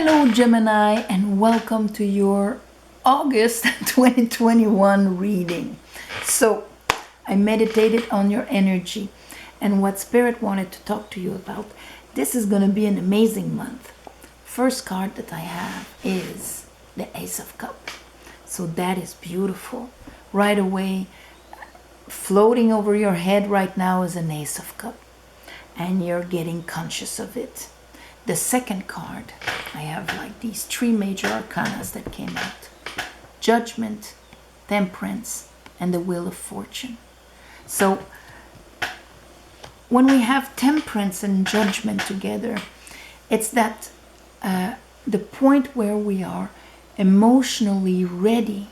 Hello Gemini, and welcome to your August 2021 reading. So I meditated on your energy and what Spirit wanted to talk to you about. This is going to be an amazing month. First card that I have is the Ace of Cups. So that is beautiful. Right away, floating over your head right now is an Ace of Cups, and you're getting conscious of it. The second card, I have like these three major arcanas that came out. Judgment, Temperance, and the Wheel of Fortune. So when we have Temperance and Judgment together, it's that the point where we are emotionally ready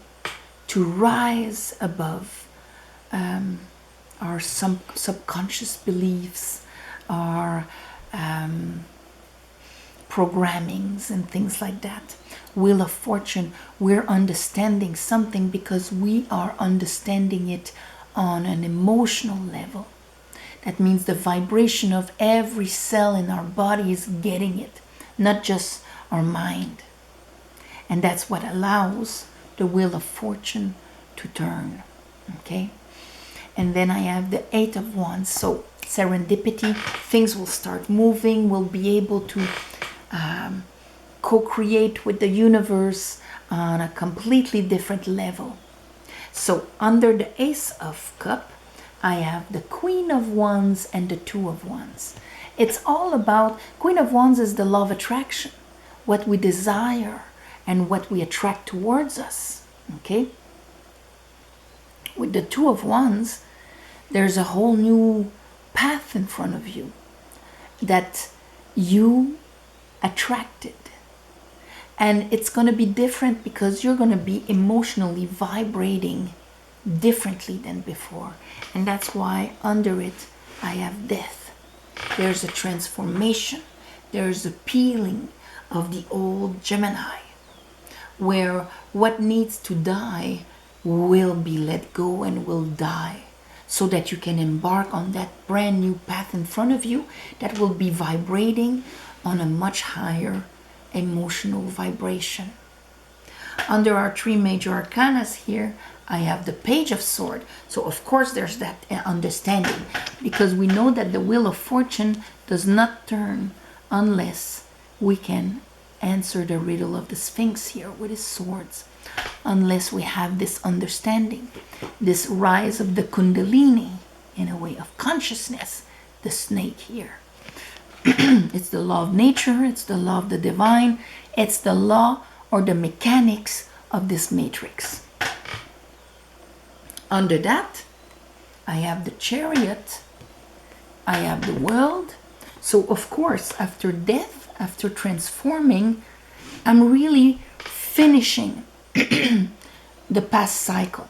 to rise above our subconscious beliefs, our programmings and things like that. Wheel of Fortune, we're understanding something because we are understanding it on an emotional level. That means the vibration of every cell in our body is getting it, not just our mind. And that's what allows the Wheel of Fortune to turn. Okay? And then I have the Eight of Wands. So serendipity, things will start moving, we'll be able to co-create with the universe on a completely different level. So under the Ace of Cups, I have the Queen of Wands and the Two of Wands. It's all about, Queen of Wands is the law of attraction, what we desire and what we attract towards us. Okay? With the Two of Wands, there's a whole new path in front of you that you attracted, and it's going to be different because you're going to be emotionally vibrating differently than before. And that's why under it I have death. There's a transformation, there's a peeling of the old Gemini, where what needs to die will be let go and will die, so that you can embark on that brand new path in front of you that will be vibrating on a much higher emotional vibration. Under our three major arcanas here, I have the Page of Swords. So of course there's that understanding, because we know that the Wheel of Fortune does not turn unless we can answer the riddle of the Sphinx here with his swords, unless we have this understanding, this rise of the Kundalini in a way of consciousness, the snake here. It's the law of nature, it's the law of the divine, it's the law or the mechanics of this matrix. Under that, I have the Chariot, I have the World. So of course, after death, after transforming, I'm really finishing the past cycle.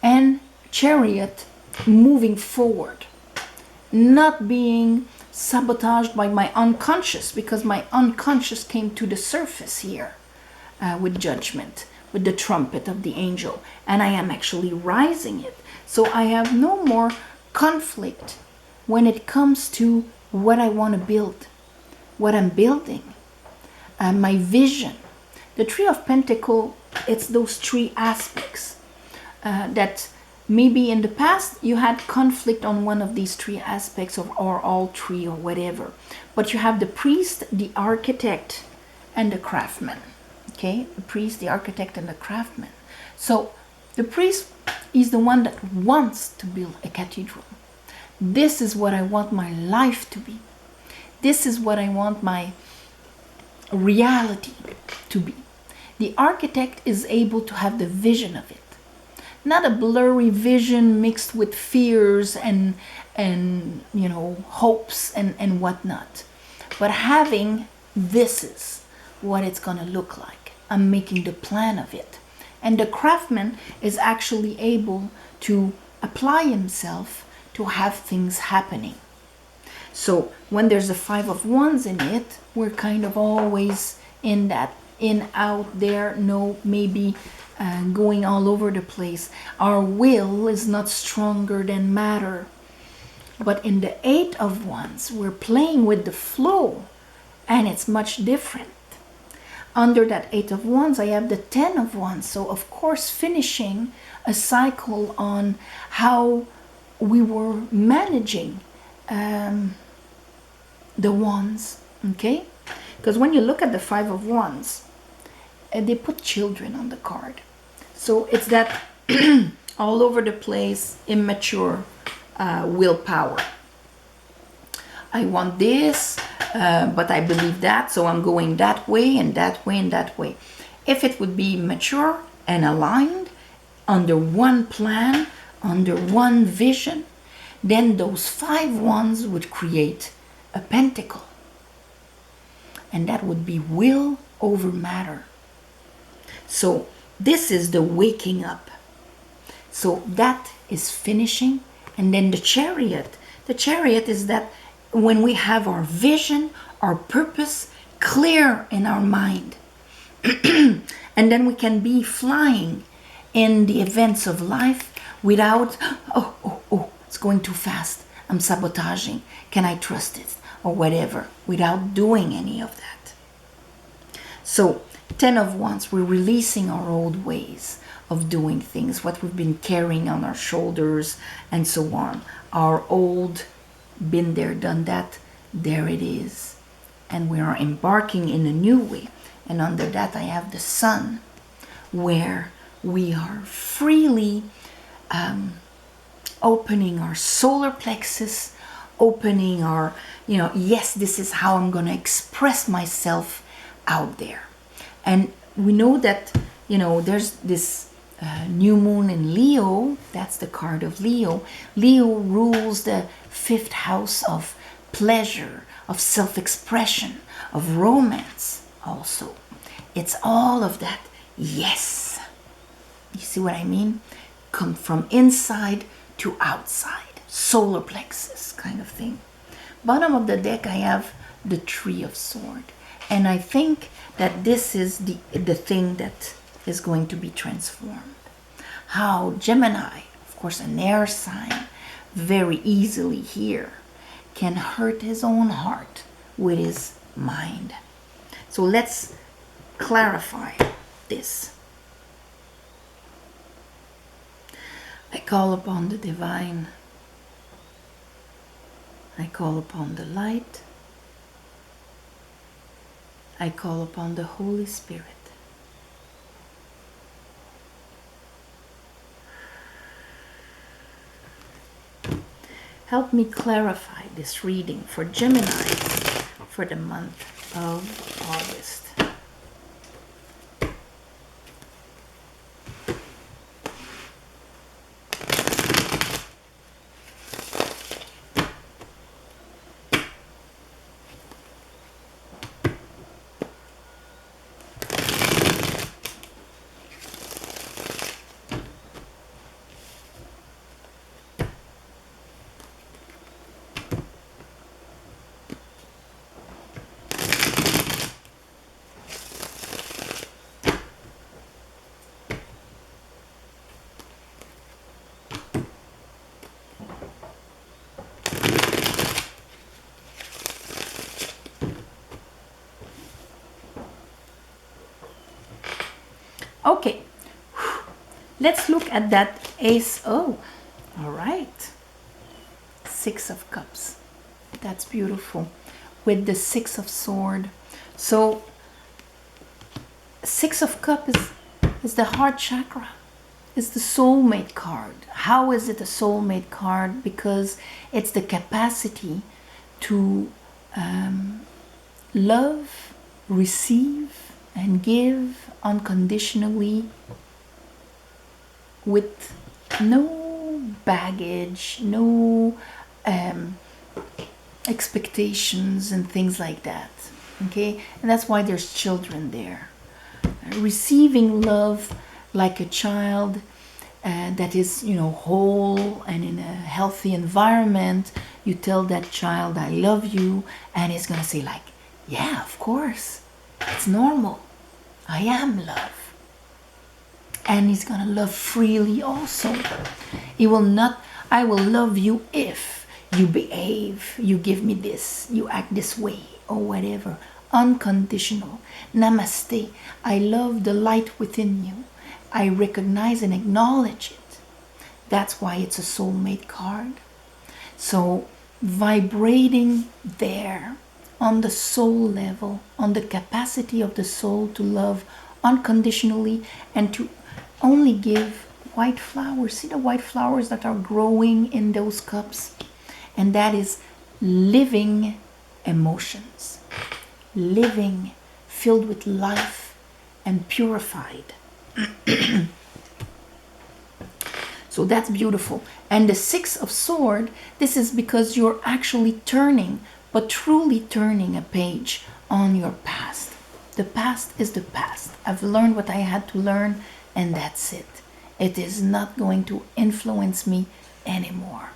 And Chariot, moving forward, not being sabotaged by my unconscious, because my unconscious came to the surface here with Judgment, with the trumpet of the angel, and I am actually rising it. So I have no more conflict when it comes to what I want to build, what I'm building, my vision. The Three of Pentacles, it's those three aspects that maybe in the past you had conflict on one of these three aspects, or all three, or whatever. But you have the priest, the architect, and the craftsman. Okay? The priest, the architect, and the craftsman. So the priest is the one that wants to build a cathedral. This is what I want my life to be. This is what I want my reality to be. The architect is able to have the vision of it. Not a blurry vision mixed with fears and you know, hopes and whatnot, but having, this is what it's going to look like. I'm making the plan of it. And the craftsman is actually able to apply himself to have things happening. So when there's a Five of Wands in it, we're kind of always in that in, out, there, no, maybe, going all over the place. Our will is not stronger than matter. But in the Eight of Wands, we're playing with the flow, and it's much different. under that 8 of Wands, I have the 10 of Wands. So, of course, finishing a cycle on how we were managing the Wands, okay? Because when you look at the 5 of Wands, they put children on the card. So it's that all over the place, immature willpower. I want this, but I believe that, so I'm going that way and that way and that way. If it would be mature and aligned under one plan, under one vision, then those 5 wands would create a pentacle. And that would be will over matter. So this is the waking up. So that is finishing. And then the chariot. The chariot is that when we have our vision, our purpose clear in our mind. And then we can be flying in the events of life without, it's going too fast. I'm sabotaging. Can I trust it? Or whatever, without doing any of that. So 10 of Wands, we're releasing our old ways of doing things, what we've been carrying on our shoulders and so on. Our old, been there, done that, there it is. And we are embarking in a new way. And under that I have the Sun, where we are freely opening our solar plexus, opening our, yes, this is how I'm going to express myself out there. And we know that, there's this new moon in Leo. That's the card of Leo. Leo rules the 5th house of pleasure, of self-expression, of romance also. It's all of that. Yes. You see what I mean? Come from inside to outside. Solar plexus kind of thing. Bottom of the deck, I have the 3 of Swords. And I think that this is the thing that is going to be transformed. How Gemini, of course an air sign, very easily here can hurt his own heart with his mind. So let's clarify this. I call upon the divine. I call upon the light. I call upon the Holy Spirit. Help me clarify this reading for Gemini for the month of August. Okay, let's look at that Ace. Oh, all right. 6 of Cups. That's beautiful. With the 6 of Swords. So, 6 of Cups is the heart chakra. It's the soulmate card. How is it a soulmate card? Because it's the capacity to love, receive, and give unconditionally with no baggage, no expectations and things like that. Okay, and that's why there's children there. Receiving love like a child that is, whole and in a healthy environment. You tell that child, I love you, and he's gonna say like, yeah, of course, it's normal. I am love. And he's gonna love freely also. He will not, I will love you if you behave, you give me this, you act this way, or whatever. unconditional. Namaste. I love the light within you. I recognize and acknowledge it. That's why it's a soulmate card. So vibrating there on the soul level, on the capacity of the soul to love unconditionally and to only give white flowers. See the white flowers that are growing in those cups? And that is living emotions, living, filled with life and purified. So that's beautiful. And the Six of Swords, this is because you're actually turning, but truly turning a page on your past. The past is the past. I've learned what I had to learn, and that's it. It is not going to influence me anymore.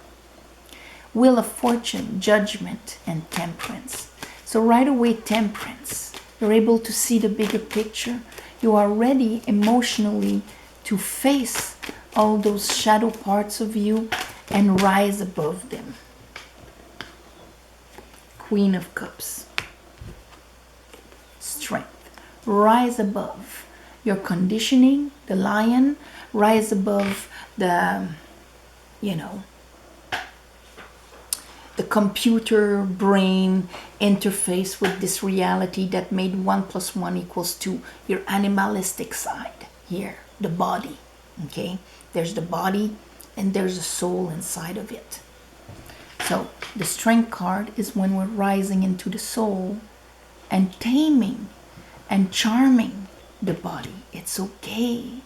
Wheel of Fortune, Judgment, and Temperance. So right away, Temperance. You're able to see the bigger picture. You are ready emotionally to face all those shadow parts of you and rise above them. Queen of Cups. Strength. Rise above your conditioning, the lion. Rise above the, the computer brain interface with this reality that made 1 + 1 = 2. Your animalistic side here, the body. Okay, there's the body and there's a soul inside of it. So the Strength card is when we're rising into the soul and taming and charming the body. It's okay.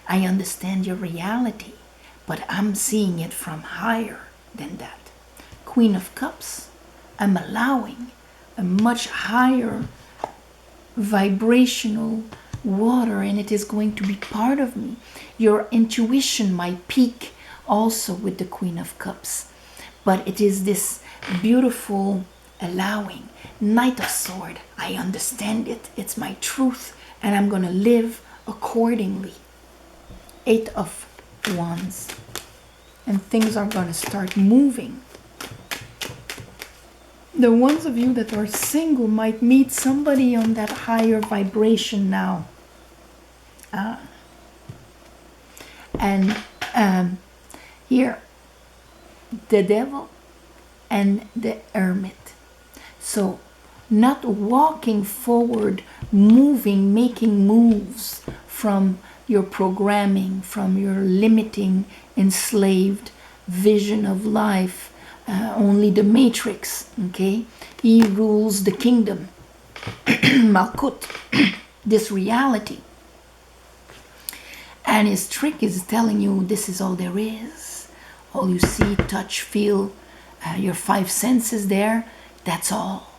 I understand your reality, but I'm seeing it from higher than that. Queen of Cups, I'm allowing a much higher vibrational water, and it is going to be part of me. Your intuition might peak also with the Queen of Cups, but it is this beautiful allowing. Knight of Sword, I understand it. It's my truth, and I'm going to live accordingly. 8 of Wands, and things are going to start moving. The ones of you that are single might meet somebody on that higher vibration now. Here, the Devil and the Hermit. So, not walking forward, moving, making moves from your programming, from your limiting, enslaved vision of life. Only the matrix, okay? He rules the kingdom. Malkut, this reality. And his trick is telling you this is all there is. All you see, touch, feel, your 5 senses there, that's all,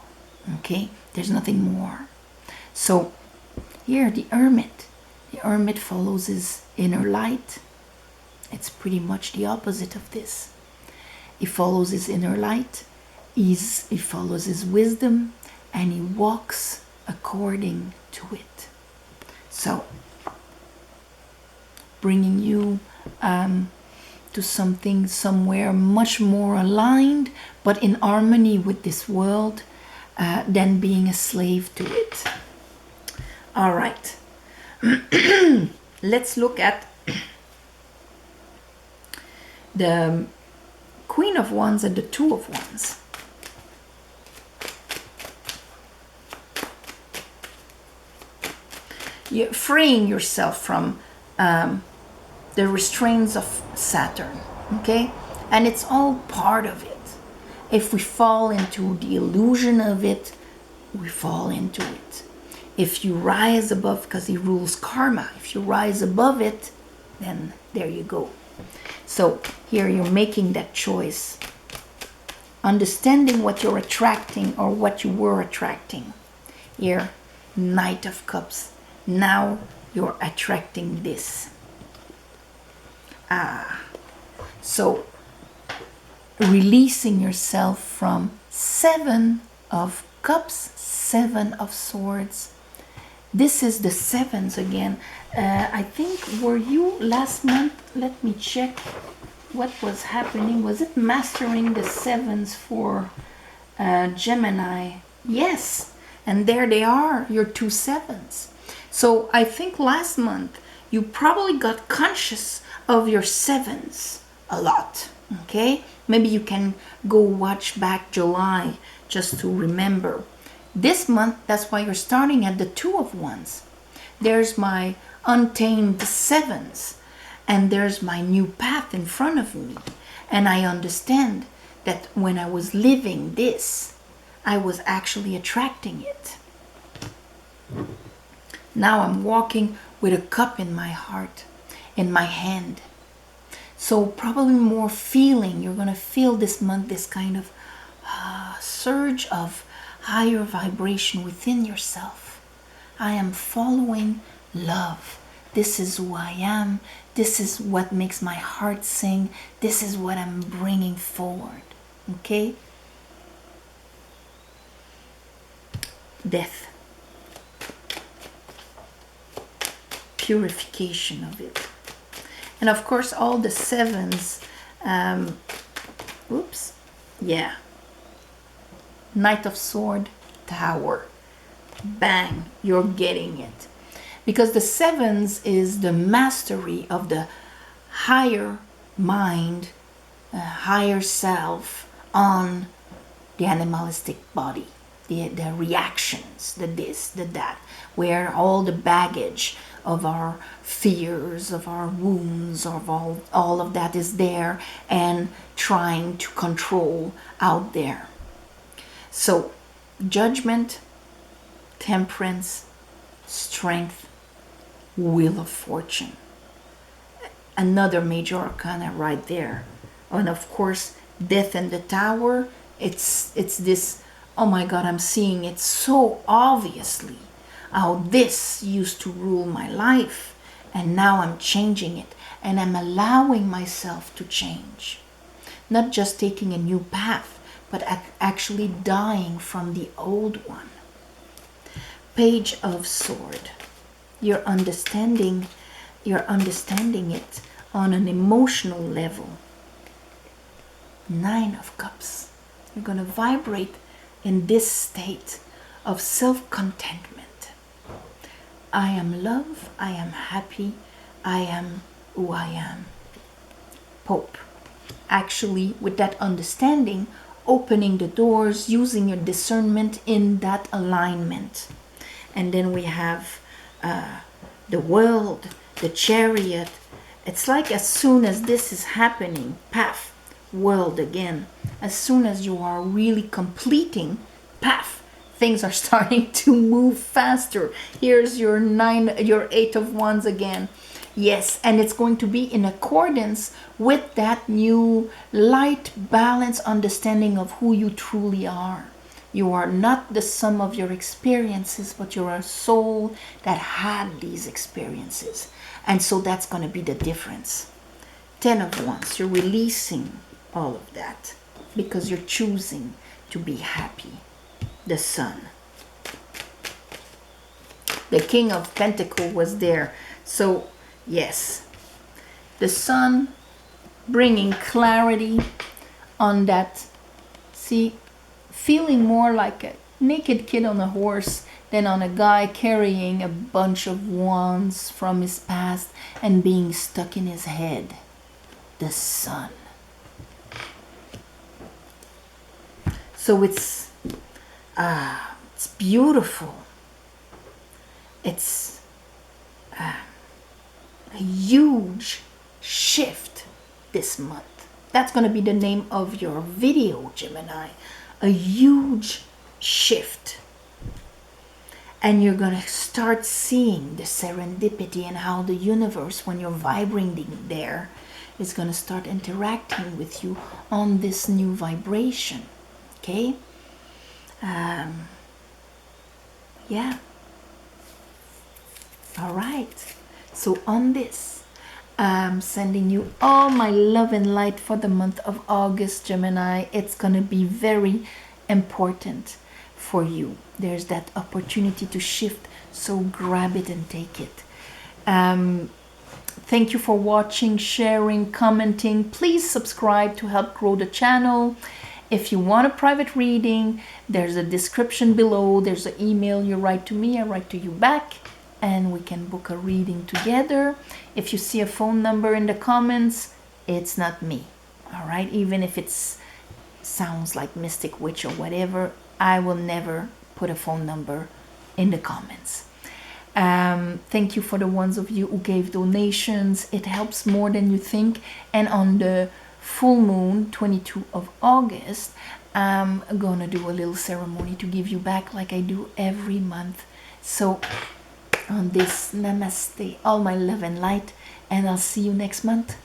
okay? There's nothing more. So here, the Hermit. The Hermit follows his inner light. It's pretty much the opposite of this. He follows his inner light, he follows his wisdom, and he walks according to it. So, bringing you to something somewhere much more aligned, but in harmony with this world, than being a slave to it. All right. Let's look at the Queen of Wands and the Two of Wands. You're freeing yourself from the restraints of Saturn, okay? And it's all part of it. If we fall into the illusion of it, we fall into it. If you rise above, because he rules karma, if you rise above it, then there you go. So here you're making that choice, understanding what you're attracting or what you were attracting. Here, Knight of Cups. Now you're attracting this. So releasing yourself from 7 of Cups, 7 of Swords. This is the 7s again. I think, were you last month? Let me check what was happening. Was it Mastering the 7s for Gemini? Yes. And there they are, your 2 sevens. So I think last month you probably got conscious of your sevens a lot. Okay? Maybe you can go watch back July just to remember. This month, that's why you're starting at the 2 of wands. There's my untamed sevens, and there's my new path in front of me. And I understand that when I was living this, I was actually attracting it. Now I'm walking with a cup in my heart, in my hand. So probably more feeling. You're going to feel this month this kind of surge of higher vibration within yourself. I am following love. This is who I am. This is what makes my heart sing. This is what I'm bringing forward. Okay? Death. Purification of it. And of course, all the sevens. Oops. Yeah. Knight of Sword, Tower. Bang. You're getting it. Because the sevens is the mastery of the higher mind, higher self on the animalistic body. The reactions, the this, the that, where all the baggage of our fears, of our wounds, of all of that is there and trying to control out there. So, judgment, temperance, strength, wheel of fortune. Another major arcana right there. And of course, death and the tower, it's this, oh my God, I'm seeing it so obviously. How this used to rule my life, and now I'm changing it, and I'm allowing myself to change. Not just taking a new path, but actually dying from the old one. Page of Sword. You're understanding it on an emotional level. 9 of Cups. You're going to vibrate in this state of self-contentment. I am love, I am happy, I am who I am. Pope. Actually, with that understanding, opening the doors, using your discernment in that alignment. And then we have the World, the Chariot. It's like as soon as this is happening, paf, World again. As soon as you are really completing, paf, things are starting to move faster. Here's your 8 of wands again. Yes, and it's going to be in accordance with that new light, balanced understanding of who you truly are. You are not the sum of your experiences, but you're a soul that had these experiences. And so that's going to be the difference. 10 of wands, you're releasing all of that because you're choosing to be happy. The Sun. The King of Pentacles was there. So, yes. The Sun bringing clarity on that. See, feeling more like a naked kid on a horse than on a guy carrying a bunch of wands from his past and being stuck in his head. The Sun. So it's beautiful. It's a huge shift this month. That's going to be the name of your video, Gemini. A huge shift. And you're going to start seeing the serendipity and how the universe, when you're vibrating there, is going to start interacting with you on this new vibration. Okay? Yeah. All right. So on this, I'm sending you all my love and light for the month of August, Gemini. It's going to be very important for you. There's that opportunity to shift, so grab it and take it. Thank you for watching, sharing, commenting. Please subscribe to help grow the channel. If you want a private reading, there's a description below. There's an email. You write to me, I write to you back, and we can book a reading together. If you see a phone number in the comments, it's not me. All right, even if it sounds like Mystic Witch or whatever, I will never put a phone number in the comments. Thank you for the ones of you who gave donations. It helps more than you think. And on the full moon, 22 of August, I'm gonna do a little ceremony to give you back like I do every month. So on this, namaste, all my love and light, and I'll see you next month.